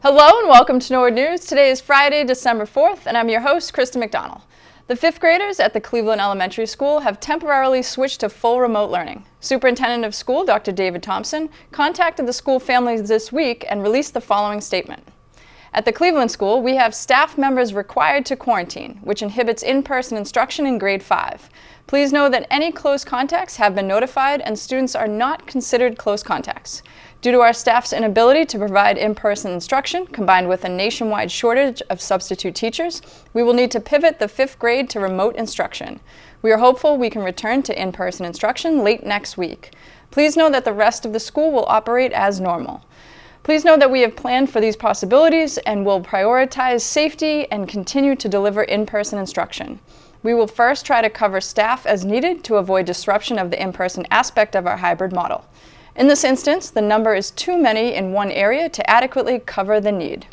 Hello and welcome to Norwood News. Today is Friday, December 4th, and I'm your host, Krista McDonald. The fifth graders at the Cleveland Elementary School have temporarily switched to full remote learning. Superintendent of School, Dr. David Thompson, contacted the school families this week and released the following statement. At the Cleveland School, we have staff members required to quarantine, which inhibits in-person instruction in grade 5. Please know that any close contacts have been notified and students are not considered close contacts. Due to our staff's inability to provide in-person instruction, combined with a nationwide shortage of substitute teachers, we will need to pivot the fifth grade to remote instruction. We are hopeful we can return to in-person instruction late next week. Please know that the rest of the school will operate as normal. Please know that we have planned for these possibilities and will prioritize safety and continue to deliver in-person instruction. We will first try to cover staff as needed to avoid disruption of the in-person aspect of our hybrid model. In this instance, the number is too many in one area to adequately cover the need.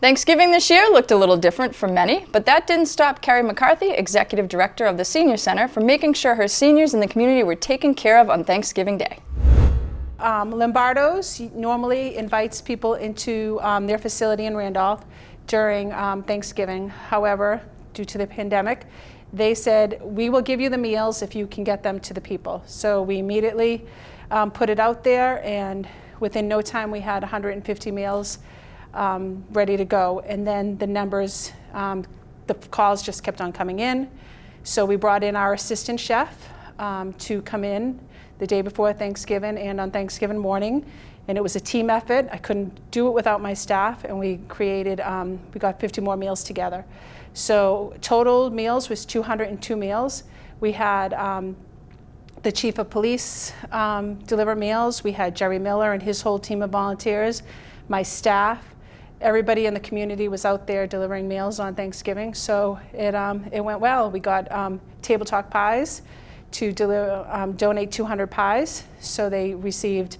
Thanksgiving this year looked a little different for many, but that didn't stop Carrie McCarthy, Executive Director of the Senior Center, from making sure her seniors in the community were taken care of on Thanksgiving Day. Lombardo's normally invites people into their facility in Randolph during Thanksgiving. However, due to the pandemic, they said, we will give you the meals if you can get them to the people. So we immediately put it out there, and within no time we had 150 meals ready to go. And then the numbers, the calls just kept on coming in. So we brought in our assistant chef to come in the day before Thanksgiving and on Thanksgiving morning, and it was a team effort. I couldn't do it without my staff, and we created, we got 50 more meals together. So total meals was 202 meals. We had the chief of police deliver meals. We had Jerry Miller and his whole team of volunteers, my staff. Everybody in the community was out there delivering meals on Thanksgiving, so it went well. We got Table Talk pies to donate 200 pies. So they received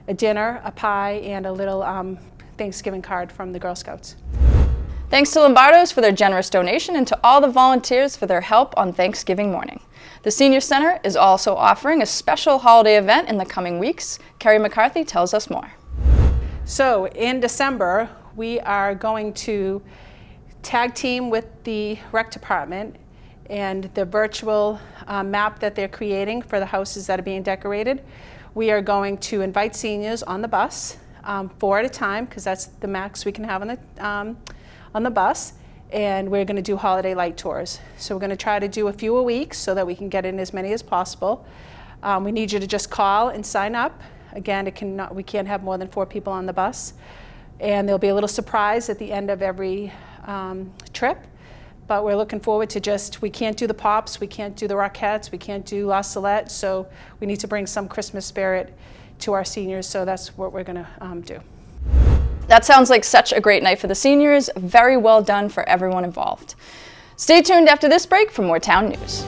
a dinner, a pie, and a little Thanksgiving card from the Girl Scouts. Thanks to Lombardo's for their generous donation and to all the volunteers for their help on Thanksgiving morning. The Senior Center is also offering a special holiday event in the coming weeks. Carrie McCarthy tells us more. So in December, we are going to tag team with the rec department and the virtual map that they're creating for the houses that are being decorated. We are going to invite seniors on the bus, 4 at a time, because that's the max we can have on the bus, and we're going to do holiday light tours. So we're going to try to do a few a week so that we can get in as many as possible. We need you to just call and sign up. Again, we can't have more than 4 people on the bus, and there'll be a little surprise at the end of every trip. But we're looking forward to we can't do the Pops, we can't do the Rockettes, we can't do La Salette, so we need to bring some Christmas spirit to our seniors, so that's what we're gonna do. That sounds like such a great night for the seniors. Very well done for everyone involved. Stay tuned after this break for more town news.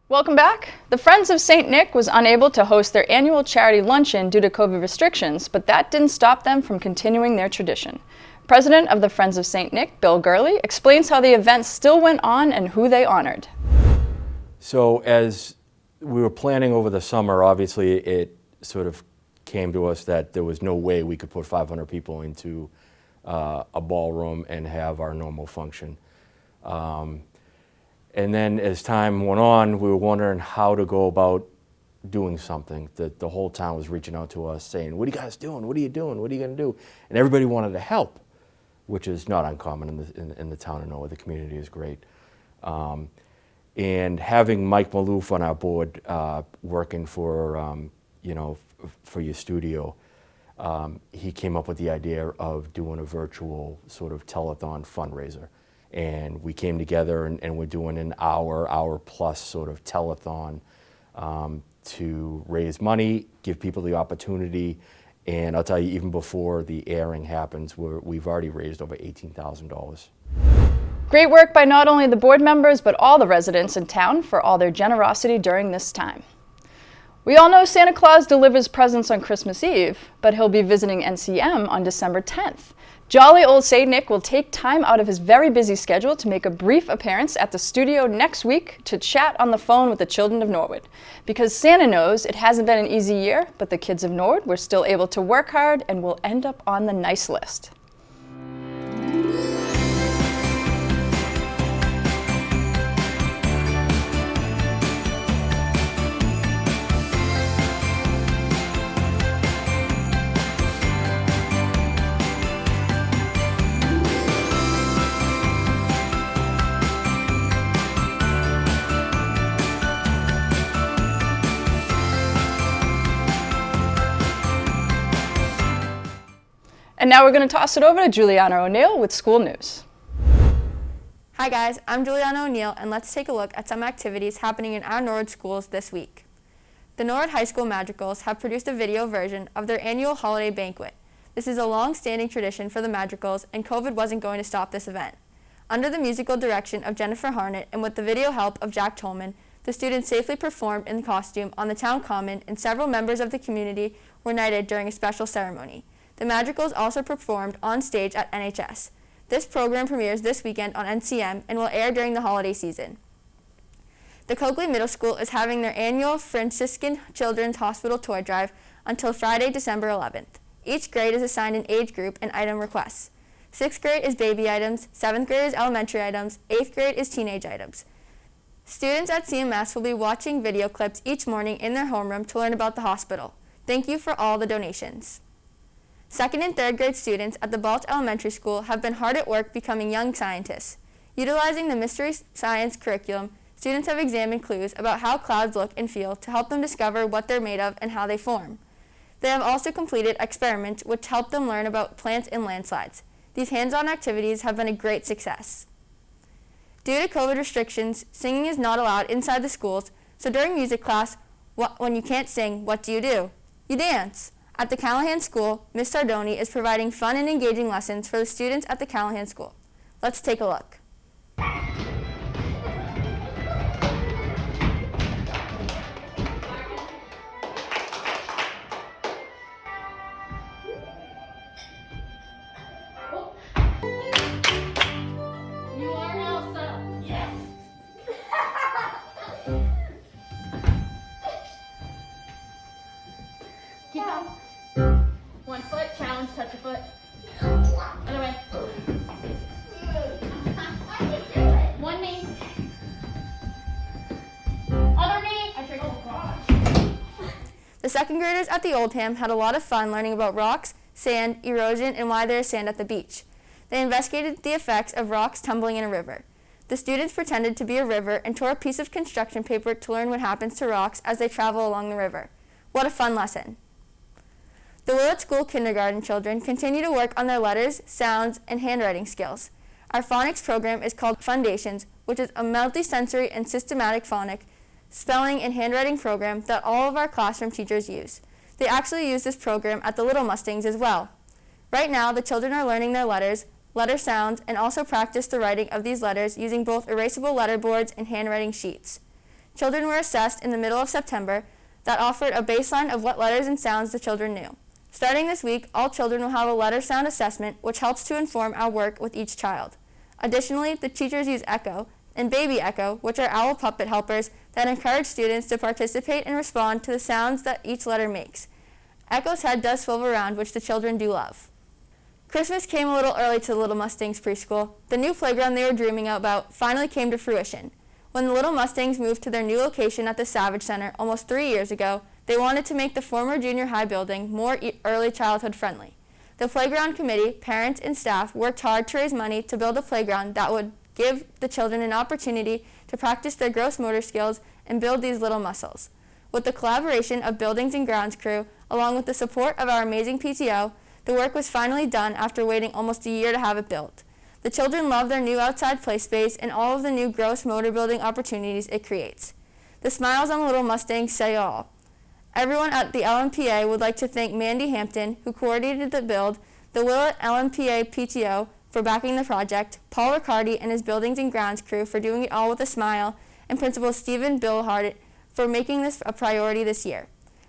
Welcome back. The Friends of St. Nick was unable to host their annual charity luncheon due to COVID restrictions, but that didn't stop them from continuing their tradition. President of the Friends of St. Nick, Bill Gurley, explains how the event still went on and who they honored. So as we were planning over the summer, obviously it sort of came to us that there was no way we could put 500 people into a ballroom and have our normal function. And then as time went on, we were wondering how to go about doing something. The whole town was reaching out to us saying, what are you guys doing? What are you doing? What are you going to do? And everybody wanted to help, which is not uncommon in the town of Norwood. The community is great. And having Mike Maloof on our board working for, for your studio, he came up with the idea of doing a virtual sort of telethon fundraiser. And we came together and we're doing an hour plus sort of telethon to raise money, give people the opportunity. And I'll tell you, even before the airing happens, we've already raised over $18,000. Great work by not only the board members, but all the residents in town for all their generosity during this time. We all know Santa Claus delivers presents on Christmas Eve, but he'll be visiting NCM on December 10th. Jolly old Saint Nick will take time out of his very busy schedule to make a brief appearance at the studio next week to chat on the phone with the children of Norwood. Because Santa knows it hasn't been an easy year, but the kids of Norwood were still able to work hard and will end up on the nice list. And now we're going to toss it over to Juliana O'Neill with school news. Hi guys, I'm Juliana O'Neill, and let's take a look at some activities happening in our Norwood schools this week. The Norwood High School Madrigals have produced a video version of their annual holiday banquet. This is a long-standing tradition for the Madrigals, and COVID wasn't going to stop this event. Under the musical direction of Jennifer Harnett and with the video help of Jack Tolman, the students safely performed in costume on the town common, and several members of the community were knighted during a special ceremony. The Madrigals also performed on stage at NHS. This program premieres this weekend on NCM and will air during the holiday season. The Coakley Middle School is having their annual Franciscan Children's Hospital Toy Drive until Friday, December 11th. Each grade is assigned an age group and item requests. 6th grade is baby items, 7th grade is elementary items, 8th grade is teenage items. Students at CMS will be watching video clips each morning in their homeroom to learn about the hospital. Thank you for all the donations. 2nd and 3rd grade students at the Balch Elementary School have been hard at work becoming young scientists. Utilizing the mystery science curriculum, students have examined clues about how clouds look and feel to help them discover what they're made of and how they form. They have also completed experiments which help them learn about plants and landslides. These hands-on activities have been a great success. Due to COVID restrictions, singing is not allowed inside the schools, so during music class, when you can't sing, what do? You dance. At the Callahan School, Ms. Sardoni is providing fun and engaging lessons for the students at the Callahan School. Let's take a look. You are Elsa. Yes. Keep going. 1 foot, challenge, touch your foot. Other way. 1 knee. Other knee. I tricked. Oh gosh. The 2nd graders at the Oldham had a lot of fun learning about rocks, sand, erosion, and why there is sand at the beach. They investigated the effects of rocks tumbling in a river. The students pretended to be a river and tore a piece of construction paper to learn what happens to rocks as they travel along the river. What a fun lesson. The Willett School kindergarten children continue to work on their letters, sounds, and handwriting skills. Our phonics program is called Foundations, which is a multi-sensory and systematic phonic, spelling, and handwriting program that all of our classroom teachers use. They actually use this program at the Little Mustangs as well. Right now, the children are learning their letters, letter sounds, and also practice the writing of these letters using both erasable letterboards and handwriting sheets. Children were assessed in the middle of September that offered a baseline of what letters and sounds the children knew. Starting this week, all children will have a letter sound assessment, which helps to inform our work with each child. Additionally, the teachers use Echo and Baby Echo, which are owl puppet helpers that encourage students to participate and respond to the sounds that each letter makes. Echo's head does swivel around, which the children do love. Christmas came a little early to the Little Mustangs preschool. The new playground they were dreaming about finally came to fruition. When the Little Mustangs moved to their new location at the Savage Center almost 3 years ago, they wanted to make the former junior high building more early childhood friendly. The playground committee, parents, and staff worked hard to raise money to build a playground that would give the children an opportunity to practice their gross motor skills and build these little muscles. With the collaboration of buildings and grounds crew, Along with the support of our amazing PTO, the work was finally done after waiting almost a year to have it built. The children love their new outside play space and all of the new gross motor building opportunities it creates. The smiles on the little Mustangs say all. Everyone at the LMPA would like to thank Mandy Hampton, who coordinated the build, the Willett LMPA PTO for backing the project, Paul Riccardi and his Buildings and Grounds crew for doing it all with a smile, and Principal Stephen Billhart for making this a priority this year.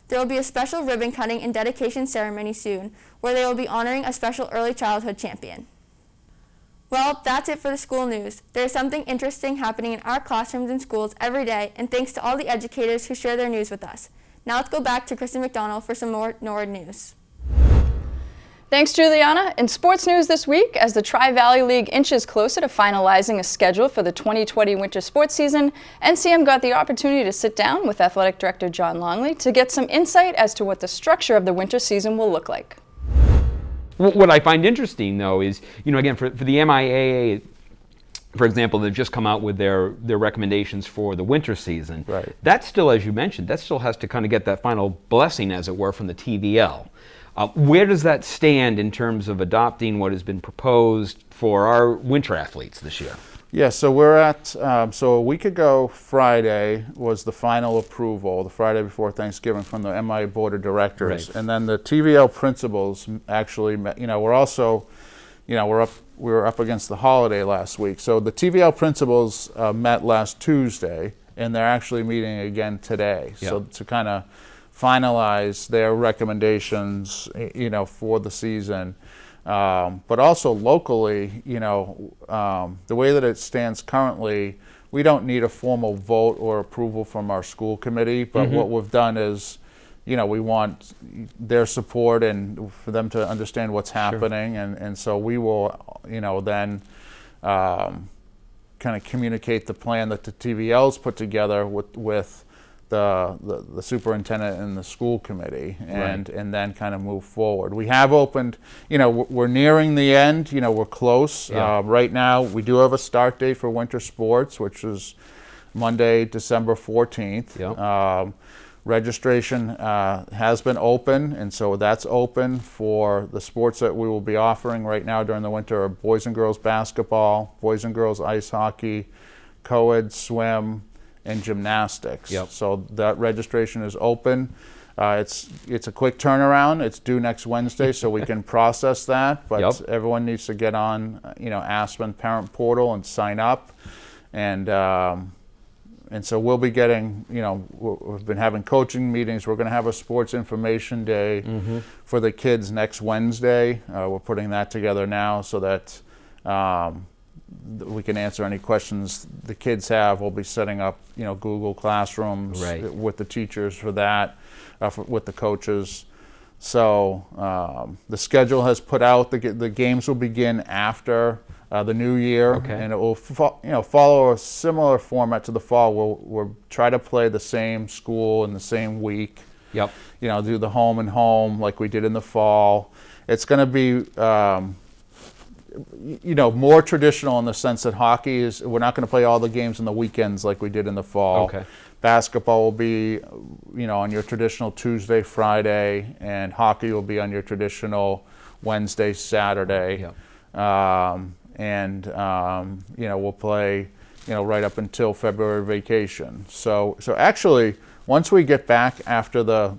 There will be a special ribbon cutting and dedication ceremony soon, where they will be honoring a special early childhood champion. Well, that's it for the school news. There is something interesting happening in our classrooms and schools every day, and thanks to all the educators who share their news with us. Now let's go back to Kristen McDonald for some more Norwood news. Thanks, Juliana. In sports news this week, as the Tri-Valley League inches closer to finalizing a schedule for the 2020 winter sports season, NCM got the opportunity to sit down with Athletic Director John Longley to get some insight as to what the structure of the winter season will look like. What I find interesting, though, is, again, for the MIAA, for example, they've just come out with their recommendations for the winter season. Right. That still, as you mentioned, that still has to kind of get that final blessing, as it were, from the TVL. Where does that stand in terms of adopting what has been proposed for our winter athletes this year? Yeah, so we're at, so a week ago Friday was the final approval, the Friday before Thanksgiving, from the MIA Board of Directors. Right. And then the TVL principals actually met, we're also, we were up against the holiday last week. So the TVL principals met last Tuesday, and they're actually meeting again today. Yep. So to kind of finalize their recommendations, for the season. But also locally, the way that it stands currently, we don't need a formal vote or approval from our school committee, but what we've done is, we want their support and for them to understand what's happening. And so we will, then kind of communicate the plan that the TVL's put together with the superintendent and the school committee, and then kind of move forward. We have opened, we're nearing the end, we're close. Yeah. Right now, we do have a start date for winter sports, which is Monday, December 14th. Yeah. Registration has been open, and so that's open for the sports that we will be offering right now during the winter are boys and girls basketball, boys and girls ice hockey, co-ed swim, and gymnastics. Yep. So that registration is open. It's a quick turnaround. It's due next Wednesday, so we can process that. But Yep. everyone needs to get on, Aspen Parent Portal and sign up. And so we'll be getting, we've been having coaching meetings. We're going to have a sports information day for the kids next Wednesday. We're putting that together now so that we can answer any questions the kids have. We'll be setting up, Google Classrooms with the teachers for that, with the coaches. So the schedule has put out, the games will begin after the new year, and it will follow a similar format to the fall. We'll try to play the same school in the same week. Yep. Do the home and home like we did in the fall. It's going to be more traditional in the sense that hockey is, we're not going to play all the games on the weekends like we did in the fall. Okay. Basketball will be, on your traditional Tuesday, Friday, and hockey will be on your traditional Wednesday, Saturday. Yep. We'll play, right up until February vacation. So actually, once we get back after the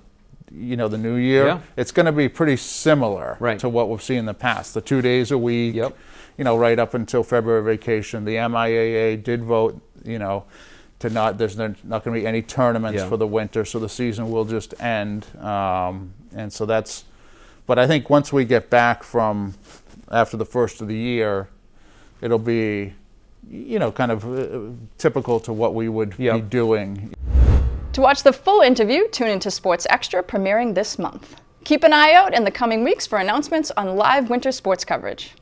new year, it's going to be pretty similar to what we've seen in the past. The 2 days a week, right up until February vacation. The MIAA did vote, there's not going to be any tournaments for the winter, so the season will just end. And so but I think once we get back from after the first of the year, it'll be, kind of typical to what we would be doing. To watch the full interview, tune into Sports Extra, premiering this month. Keep an eye out in the coming weeks for announcements on live winter sports coverage.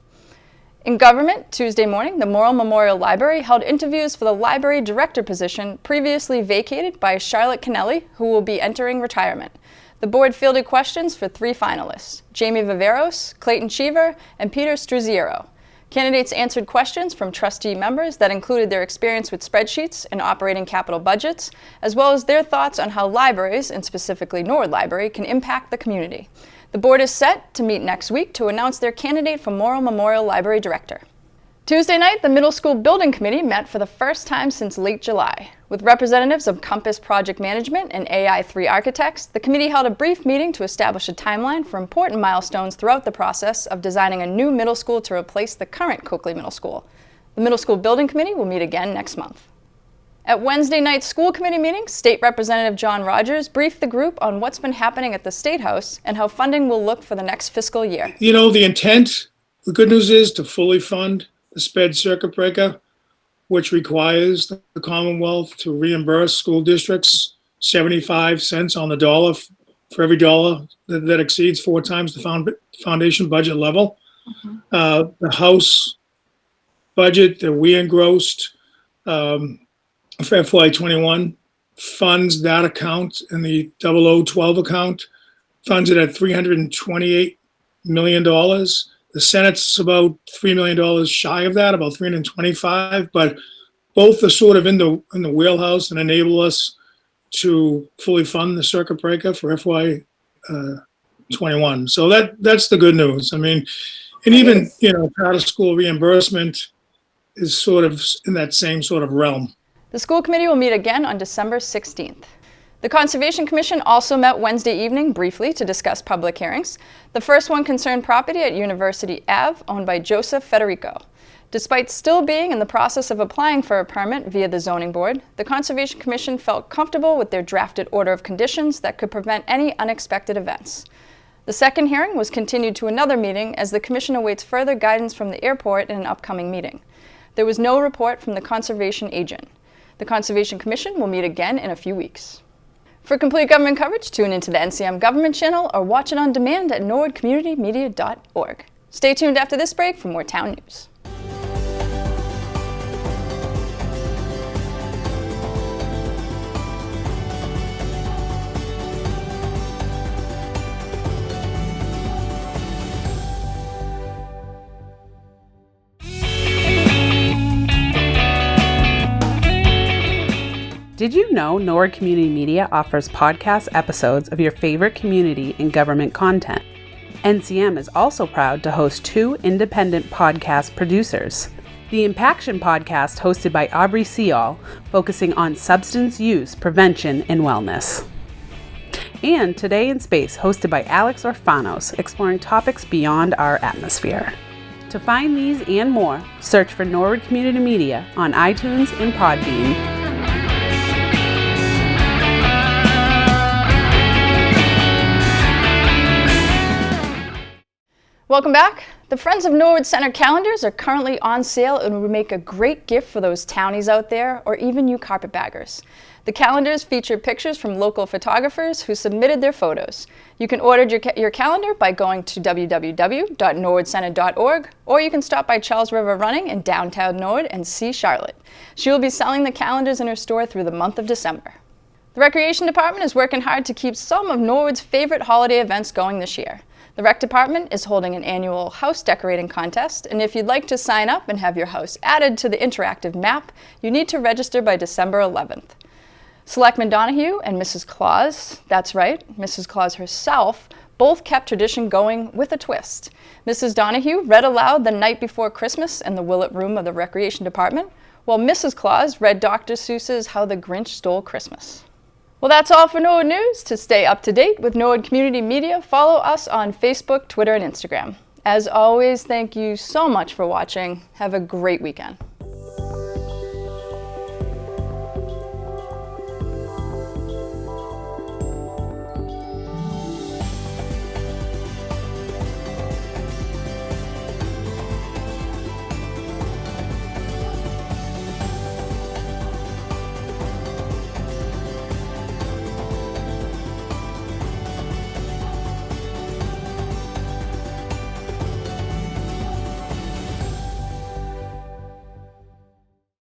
In government, Tuesday morning, the Morrill Memorial Library held interviews for the library director position previously vacated by Charlotte Kennelly, who will be entering retirement. The board fielded questions for 3 finalists, Jamie Viveros, Clayton Cheever, and Peter Struziero. Candidates answered questions from trustee members that included their experience with spreadsheets and operating capital budgets, as well as their thoughts on how libraries, and specifically Norwood Library, can impact the community. The board is set to meet next week to announce their candidate for Morrill Memorial Library Director. Tuesday night, the Middle School Building Committee met for the first time since late July. With representatives of Compass Project Management and AI3 Architects, the committee held a brief meeting to establish a timeline for important milestones throughout the process of designing a new middle school to replace the current Coakley Middle School. The Middle School Building Committee will meet again next month. At Wednesday night's school committee meeting, State Representative John Rogers briefed the group on what's been happening at the State House and how funding will look for the next fiscal year. You know, the intent, the good news is to fully fund the sped circuit breaker, which requires the Commonwealth to reimburse school districts 75 cents on the dollar for every dollar that exceeds 4 times the foundation budget level. The House budget that we engrossed for FY21 funds that account, and the 0012 account funds it at $328 million. The Senate's about $3 million shy of that, about 325, but both are sort of in the wheelhouse and enable us to fully fund the circuit breaker for FY 21. So that's the good news. I mean, and even, you know, out of school reimbursement is sort of in that same sort of realm. The school committee will meet again on December 16th. The Conservation Commission also met Wednesday evening briefly to discuss public hearings. The first one concerned property at University Ave, owned by Joseph Federico. Despite still being in the process of applying for a permit via the zoning board, the Conservation Commission felt comfortable with their drafted order of conditions that could prevent any unexpected events. The second hearing was continued to another meeting as the Commission awaits further guidance from the airport in an upcoming meeting. There was no report from the conservation agent. The Conservation Commission will meet again in a few weeks. For complete government coverage, tune into the NCM Government channel or watch it on demand at norwoodcommunitymedia.org. Stay tuned after this break for more town news. Did you know Norwood Community Media offers podcast episodes of your favorite community and government content? NCM is also proud to host 2 independent podcast producers. The Impaction podcast, hosted by Aubrey Seall, focusing on substance use prevention and wellness. And Today in Space, hosted by Alex Orfanos, exploring topics beyond our atmosphere. To find these and more, search for Norwood Community Media on iTunes and Podbean. Welcome back. The Friends of Norwood Center calendars are currently on sale and will make a great gift for those townies out there, or even you carpetbaggers. The calendars feature pictures from local photographers who submitted their photos. You can order your calendar by going to www.norwoodcenter.org, or you can stop by Charles River Running in downtown Norwood and see Charlotte. She will be selling the calendars in her store through the month of December. The Recreation Department is working hard to keep some of Norwood's favorite holiday events going this year. The Rec Department is holding an annual house decorating contest, and if you'd like to sign up and have your house added to the interactive map, you need to register by December 11th. Selectman Donahue and Mrs. Claus, that's right, Mrs. Claus herself, both kept tradition going with a twist. Mrs. Donahue read aloud The Night Before Christmas in the Willett Room of the Recreation Department, while Mrs. Claus read Dr. Seuss's How the Grinch Stole Christmas. Well, that's all for Norwood News. To stay up to date with Norwood Community Media, follow us on Facebook, Twitter, and Instagram. As always, thank you so much for watching. Have a great weekend.